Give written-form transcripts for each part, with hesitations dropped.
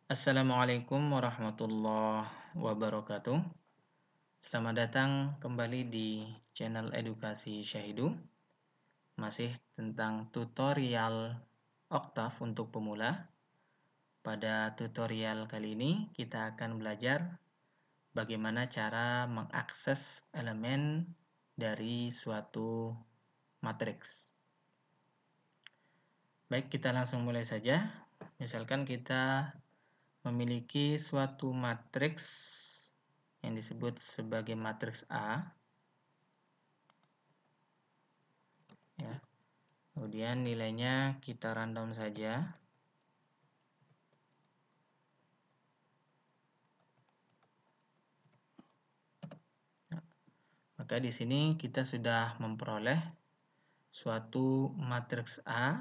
Assalamualaikum warahmatullahi wabarakatuh. Selamat datang kembali di channel Edukasi Syahidu. Masih tentang tutorial Oktav untuk pemula. Pada tutorial kali ini kita akan belajar bagaimana cara mengakses elemen dari suatu matriks. Baik, kita langsung mulai saja. Misalkan kita memiliki suatu matriks yang disebut sebagai matriks A, ya. Kemudian nilainya kita random saja. Nah, maka di sini kita sudah memperoleh suatu matriks A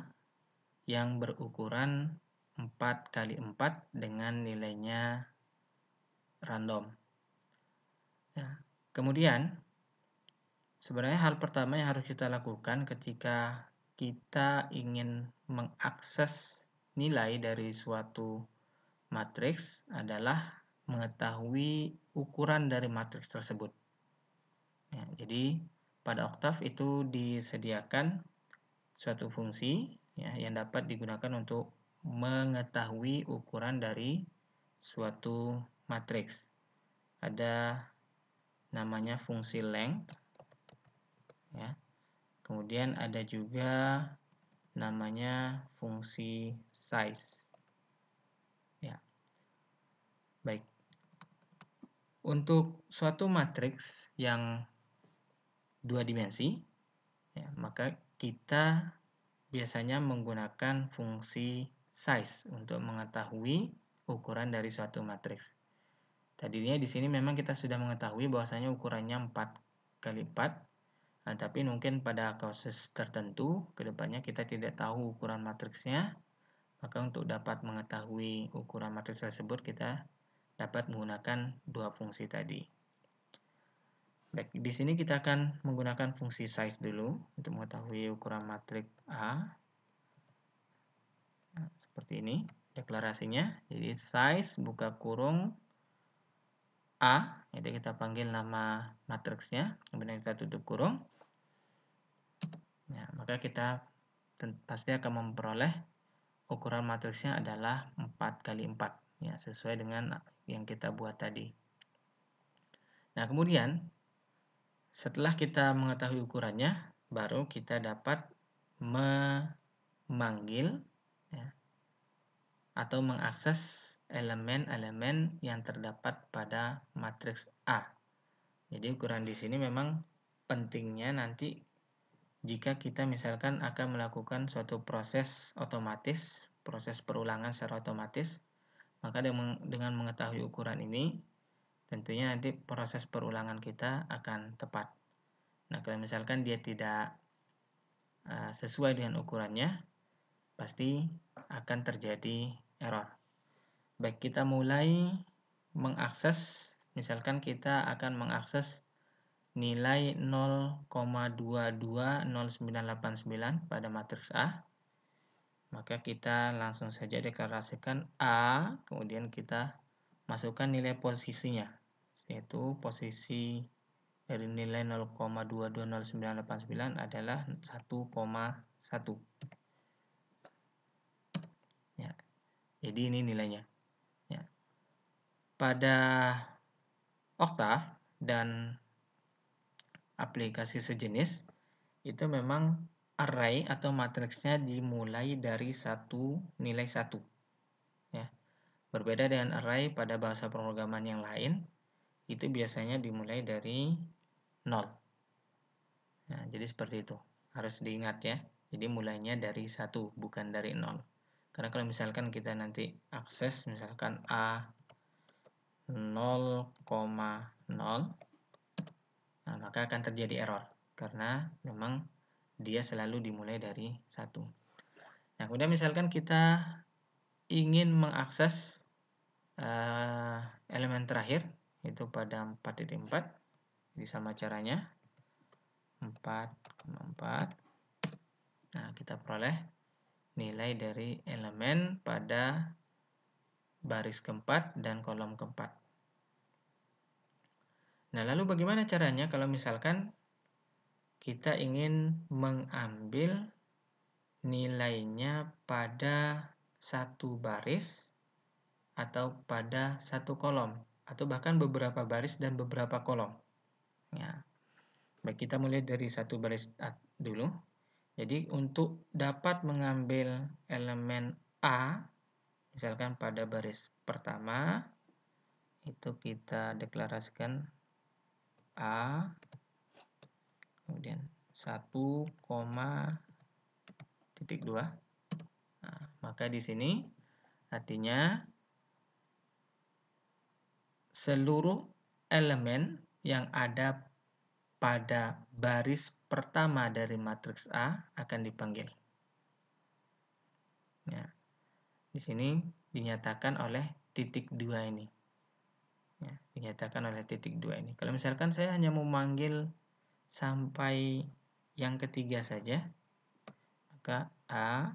yang berukuran 4 kali 4 dengan nilainya random. Ya. Kemudian sebenarnya hal pertama yang harus kita lakukan ketika kita ingin mengakses nilai dari suatu matriks adalah mengetahui ukuran dari matriks tersebut. Ya, jadi pada Oktav itu disediakan suatu fungsi ya, yang dapat digunakan untuk mengetahui ukuran dari suatu matriks. Ada namanya fungsi length, ya. Kemudian ada juga namanya fungsi size. Ya. Baik. Untuk suatu matriks yang dua dimensi, ya, maka kita biasanya menggunakan fungsi size untuk mengetahui ukuran dari suatu matriks. Tadinya di sini memang kita sudah mengetahui bahwasanya ukurannya 4 kali 4, tapi mungkin pada kasus tertentu kedepannya kita tidak tahu ukuran matriksnya, maka untuk dapat mengetahui ukuran matriks tersebut kita dapat menggunakan dua fungsi tadi. Baik, di sini kita akan menggunakan fungsi size dulu untuk mengetahui ukuran matriks A. Nah, seperti ini deklarasinya. Jadi size buka kurung A, jadi kita panggil nama matriksnya, kemudian kita tutup kurung. Nah, maka kita pasti akan memperoleh ukuran matriksnya adalah 4 kali 4, ya, sesuai dengan yang kita buat tadi. Nah, kemudian setelah kita mengetahui ukurannya, baru kita dapat memanggil, ya, atau mengakses elemen-elemen yang terdapat pada matriks A. Jadi ukuran di sini memang pentingnya nanti jika kita misalkan akan melakukan suatu proses otomatis, proses perulangan secara otomatis, maka dengan mengetahui ukuran ini, tentunya nanti proses perulangan kita akan tepat. Nah, kalau misalkan dia tidak sesuai dengan ukurannya, pasti akan terjadi error. Baik, kita mulai mengakses, misalkan kita akan mengakses nilai 0,220989 pada matriks A. Maka kita langsung saja deklarasikan A, kemudian kita masukkan nilai posisinya, yaitu posisi dari nilai 0,220989 adalah 1,1. Ya. Jadi ini nilainya. Ya. Pada Oktav dan aplikasi sejenis itu memang array atau matriksnya dimulai dari nilai 1. Ya. Berbeda dengan array pada bahasa pemrograman yang lain, itu biasanya dimulai dari 0. Nah, jadi seperti itu. Harus diingat ya. Jadi mulainya dari 1, bukan dari 0. Karena kalau misalkan kita nanti akses misalkan A 0,0, nah, maka akan terjadi error. Karena memang dia selalu dimulai dari 1. Nah, kemudian misalkan kita ingin mengakses elemen terakhir, yaitu pada 4.4, jadi sama caranya. 4,4. Nah, kita peroleh nilai dari elemen pada baris keempat dan kolom keempat. Nah, lalu bagaimana caranya kalau misalkan kita ingin mengambil nilainya pada satu baris atau pada satu kolom, atau bahkan beberapa baris dan beberapa kolom. Ya. Baik, kita mulai dari satu baris dulu. Jadi untuk dapat mengambil elemen A, misalkan pada baris pertama, itu kita deklarasikan A, kemudian 1, titik 2. Nah, maka di sini artinya seluruh elemen yang ada pada baris pertama dari matriks A akan dipanggil. Ya. Di sini dinyatakan oleh titik 2 ini. Ya, dinyatakan oleh titik 2 ini. Kalau misalkan saya hanya memanggil sampai yang ketiga saja, maka A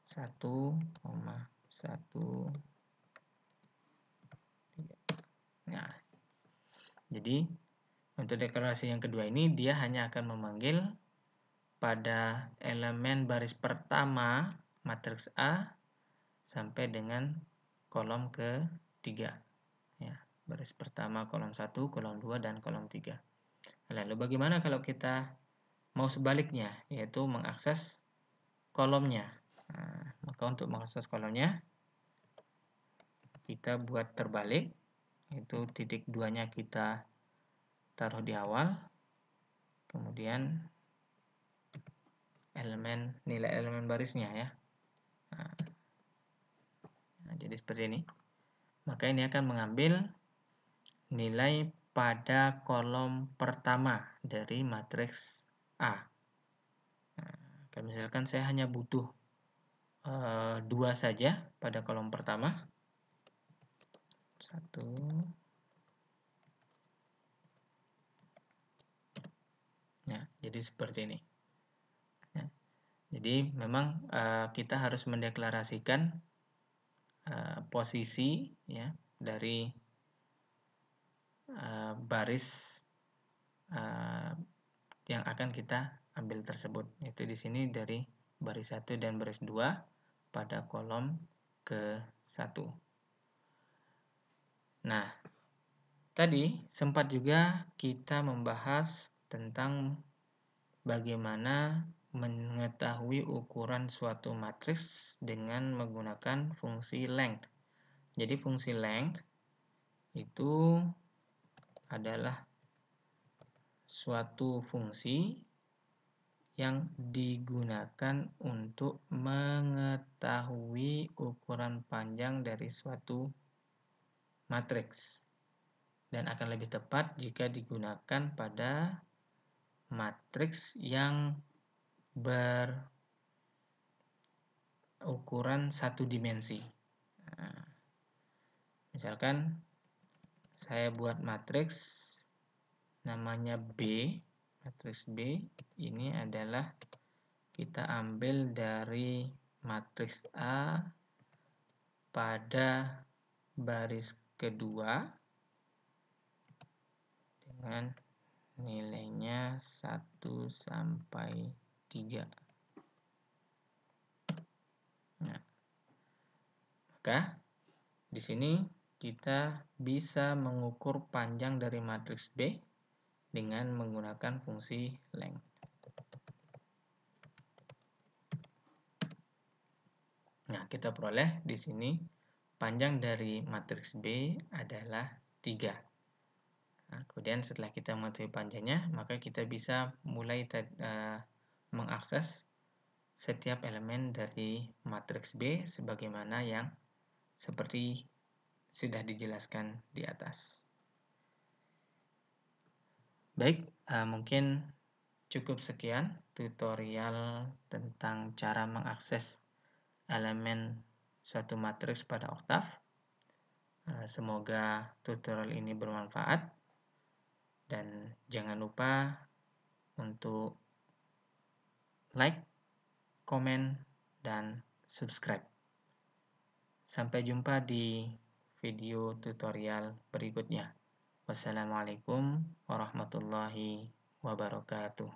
1, 1, 3. Nah, jadi untuk deklarasi yang kedua ini dia hanya akan memanggil pada elemen baris pertama matriks A sampai dengan kolom ketiga. Ya, baris pertama, kolom 1, kolom 2, dan kolom 3. Lalu bagaimana kalau kita mau sebaliknya, yaitu mengakses kolomnya? Nah, maka untuk mengakses kolomnya, kita buat terbalik, yaitu titik 2-nya kita taruh di awal, kemudian nilai elemen barisnya ya. Nah, jadi seperti ini. Maka ini akan mengambil nilai pada kolom pertama dari matriks A. Nah, kalau misalkan saya hanya butuh 2 saja pada kolom pertama. 1. Ya, jadi seperti ini. Ya, jadi memang kita harus mendeklarasikan posisi ya dari baris yang akan kita ambil tersebut. Itu di sini dari baris 1 dan baris 2 pada kolom ke-1. Nah, tadi sempat juga kita membahas tentang bagaimana mengetahui ukuran suatu matriks dengan menggunakan fungsi length. Jadi fungsi length itu adalah suatu fungsi yang digunakan untuk mengetahui ukuran panjang dari suatu matriks, dan akan lebih tepat jika digunakan pada matriks yang berukuran satu dimensi. Nah, misalkan saya buat matriks namanya B, matriks B ini adalah kita ambil dari matriks A pada baris kedua dengan nilainya 1 sampai 3. Nah, maka di sini kita bisa mengukur panjang dari matriks B dengan menggunakan fungsi length. Nah, kita peroleh di sini panjang dari matriks B adalah 3. Nah, kemudian setelah kita mengetahui panjangnya, maka kita bisa mulai mengakses setiap elemen dari matriks B sebagaimana yang seperti sudah dijelaskan di atas. Baik, mungkin cukup sekian tutorial tentang cara mengakses elemen suatu matriks pada Octave. Semoga tutorial ini bermanfaat, dan jangan lupa untuk like, komen, dan subscribe. Sampai jumpa di video tutorial berikutnya. Wassalamualaikum warahmatullahi wabarakatuh.